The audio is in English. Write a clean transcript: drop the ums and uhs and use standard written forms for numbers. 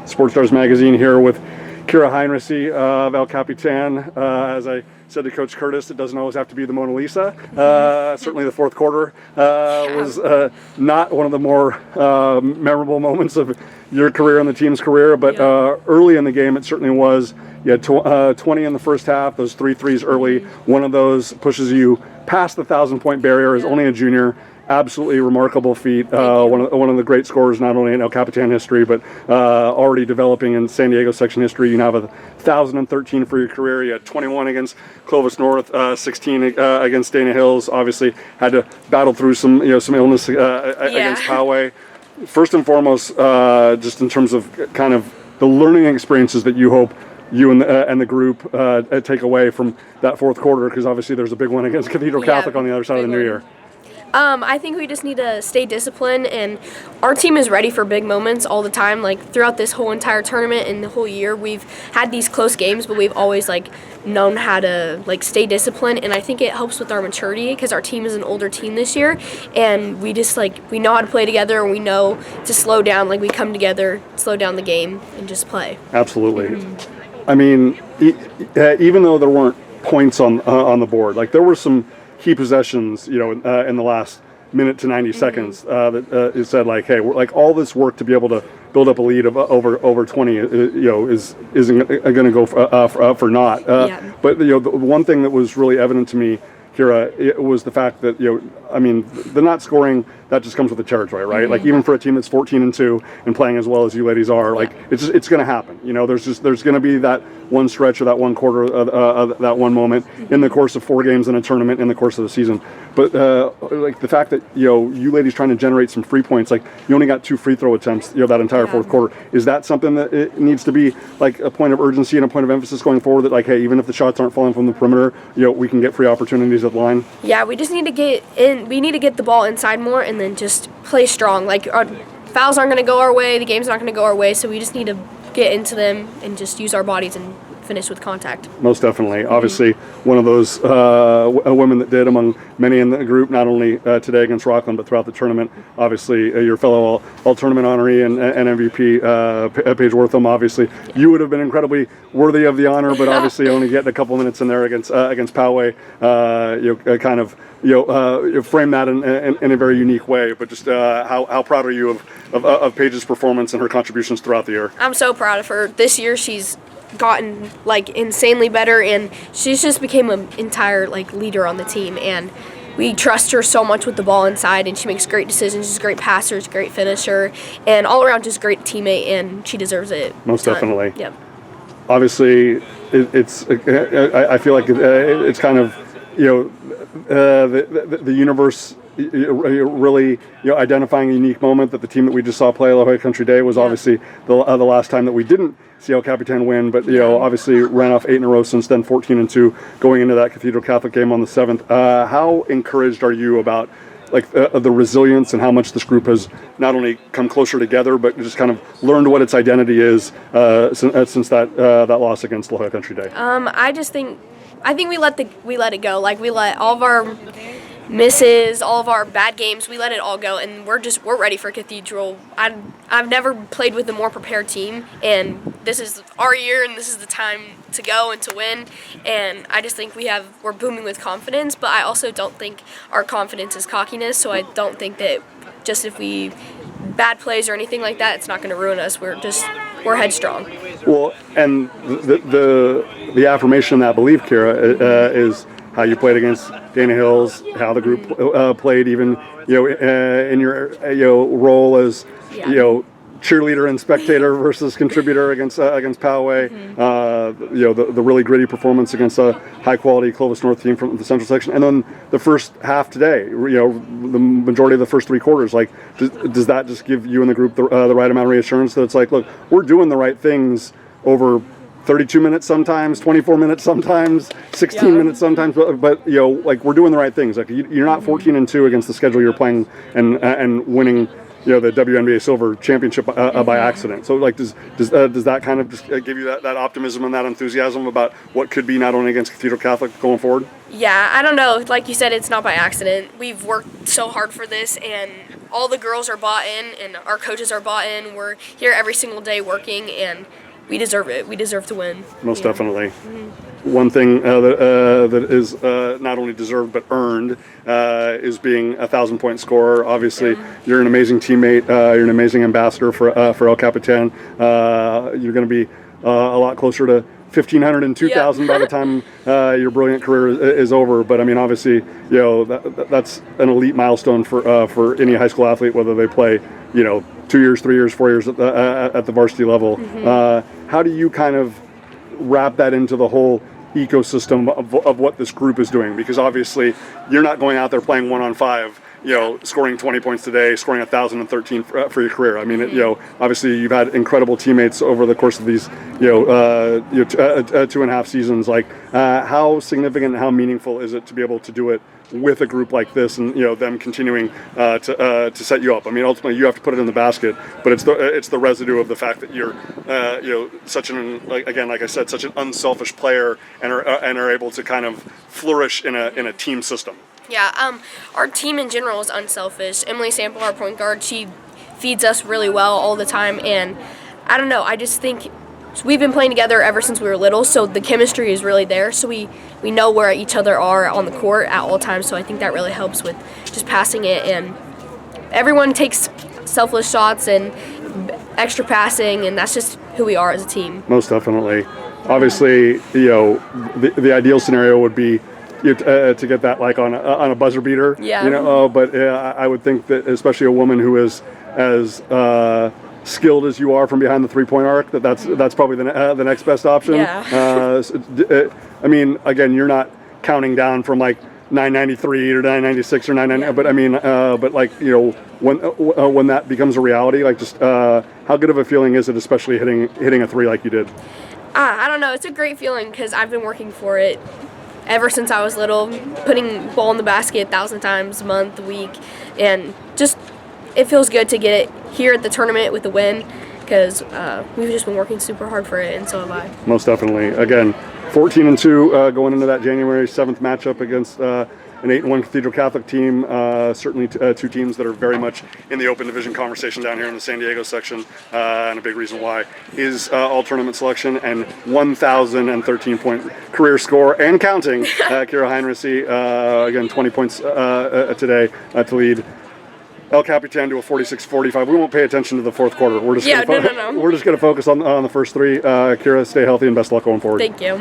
Sports Stars Magazine here with Keira Heinricy of El Capitan. As I said to Coach Curtis, it doesn't always have to be the Mona Lisa. Certainly the fourth quarter was not one of the more memorable moments of your career and the team's career, but early in the game it certainly was. You had 20 in the first half, those 3 threes early. One of those pushes you past the 1,000-point barrier as only a junior. Absolutely remarkable feat. One of the great scorers, not only in El Capitan history, but already developing in San Diego section history. You now have 1,013 for your career. You had 21 against Clovis North, 16 against Dana Hills. Obviously, had to battle through some illness against Poway. First and foremost, just in terms of kind of the learning experiences that you hope you and the group take away from that fourth quarter, because obviously there's a big one against Cathedral Catholic on the other side of the new year. I think we just need to stay disciplined, and our team is ready for big moments all the time. Like throughout this whole entire tournament and the whole year, we've had these close games, but we've always known how to stay disciplined, and I think it helps with our maturity because our team is an older team this year, and we just we know how to play together, and we know to slow down. We come together, slow down the game, and just play. Absolutely. I mean, even though there weren't points on the board, there were some key possessions, in the last minute to 90 seconds that it said hey, all this work to be able to build up a lead of over 20, isn't going to go for naught. But the one thing that was really evident to me, Keira, it was the fact that the not scoring, that just comes with the territory, right? Even for a team that's 14-2 and playing as well as you ladies are, it's going to happen. There's going to be that one stretch or that one quarter, that one moment in the course of 4 games in a tournament in the course of the season. But the fact that you ladies trying to generate some free points, you only got 2 free throw attempts, that entire fourth quarter. Is that something that it needs to be a point of urgency and a point of emphasis going forward? That hey, even if the shots aren't falling from the perimeter, we can get free opportunities at the line. Yeah, we just need to get in. We need to get the ball inside more, and then just play strong. Our fouls aren't going to go our way. The game's not going to go our way. So we just need to get into them and just use our bodies and finish with contact. Most definitely. Obviously, one of those women that did among many in the group, not only today against Rocklin, but throughout the tournament. Obviously, your fellow all-tournament honoree and MVP, Paige Worthem. Obviously, you would have been incredibly worthy of the honor, but obviously only getting a couple minutes in there against Poway, frame that in a very unique way. But just how proud are you of Paige's performance and her contributions throughout the year? I'm so proud of her. This year, she's gotten insanely better, and she's just became an entire leader on the team, and we trust her so much with the ball inside, and she makes great decisions. She's a great passer, she's a great finisher, and all around just a great teammate, and she deserves it. Most definitely. Yep. Obviously, I feel like it's kind of the universe really identifying a unique moment that the team that we just saw play La Jolla Country Day was obviously the last time that we didn't see El Capitan win, but obviously ran off 8 in a row since then, 14-2 going into that Cathedral Catholic game on the 7th. How encouraged are you about the resilience and how much this group has not only come closer together, but just kind of learned what its identity is since that loss against La Jolla Country Day? I think we let it go. We let all of our misses, all of our bad games, we let it all go, and we're ready for Cathedral. I've never played with a more prepared team, and this is our year, and this is the time to go and to win. And I just think we're booming with confidence, but I also don't think our confidence is cockiness. So I don't think that just if we bad plays or anything like that, it's not going to ruin us. We're headstrong. Well, and the affirmation of that belief, Keira, is how you played against Dana Hills, how the group played, even in your role as cheerleader and spectator versus contributor against Poway. The really gritty performance against a high quality Clovis North team from the Central section, and then the first half today. The majority of the first 3 quarters. Does that just give you and the group the right amount of reassurance that it's look, we're doing the right things over 32 minutes sometimes, 24 minutes sometimes, 16 minutes sometimes, but we're doing the right things. You're not 14-2 against the schedule you're playing and winning the WNBA Silver Championship by accident. So does that kind of just give you that optimism and that enthusiasm about what could be not only against Cathedral Catholic going forward? Yeah, I don't know. Like you said, it's not by accident. We've worked so hard for this, and all the girls are bought in, and our coaches are bought in. We're here every single day working, and we deserve it. We deserve to win. Most definitely. One thing that is not only deserved but earned is being a 1,000-point scorer. Obviously, you're an amazing teammate. You're an amazing ambassador for El Capitan. You're going to be a lot closer to 1,500 and 2,000 by the time your brilliant career is over. But I mean, obviously, that's an elite milestone for any high school athlete, whether they play 2 years, 3 years, 4 years at the varsity level. How do you kind of wrap that into the whole ecosystem of what this group is doing? Because obviously you're not going out there playing 1-on-5, scoring 20 points today, scoring 1,013 for your career. I mean, obviously you've had incredible teammates over the course of these, 2.5 seasons. Like, how significant and how meaningful is it to be able to do it with a group like this, and them continuing to set you up? I mean, ultimately you have to put it in the basket, but it's the residue of the fact that you're such like I said, such an unselfish player, and are able to kind of flourish in a team system. Yeah, our team in general is unselfish. Emily Sample, our point guard, she feeds us really well all the time, and I don't know, I just think we've been playing together ever since we were little, so the chemistry is really there, so we know where each other are on the court at all times, so I think that really helps with just passing it, and everyone takes selfless shots and extra passing, and that's just who we are as a team. Most definitely. Obviously, the ideal scenario would be to get that like on a buzzer beater. Yeah. But I would think that especially a woman who is as skilled as you are from behind the three-point arc, that's probably the next best option. Yeah. I mean, again, you're not counting down from like 993 or 996 or 990, but I mean, but like when that becomes a reality, like just how good of a feeling is it, especially hitting a three like you did? I don't know. It's a great feeling because I've been working for it ever since I was little, putting ball in the basket 1,000 times a month, a week, and just it feels good to get it here at the tournament with the win because we've just been working super hard for it, and so have I. Most definitely. Again, 14-2 going into that January 7th matchup against an 8-1 Cathedral Catholic team. Certainly two teams that are very much in the open division conversation down here in the San Diego section, and a big reason why is all tournament selection and 1,013-point career score and counting. Keira Heinricy, again, 20 points today to lead El Capitan to a 46-45. We won't pay attention to the fourth quarter. We're just no. We're just going to focus on the first three. Keira, stay healthy and best luck going forward. Thank you.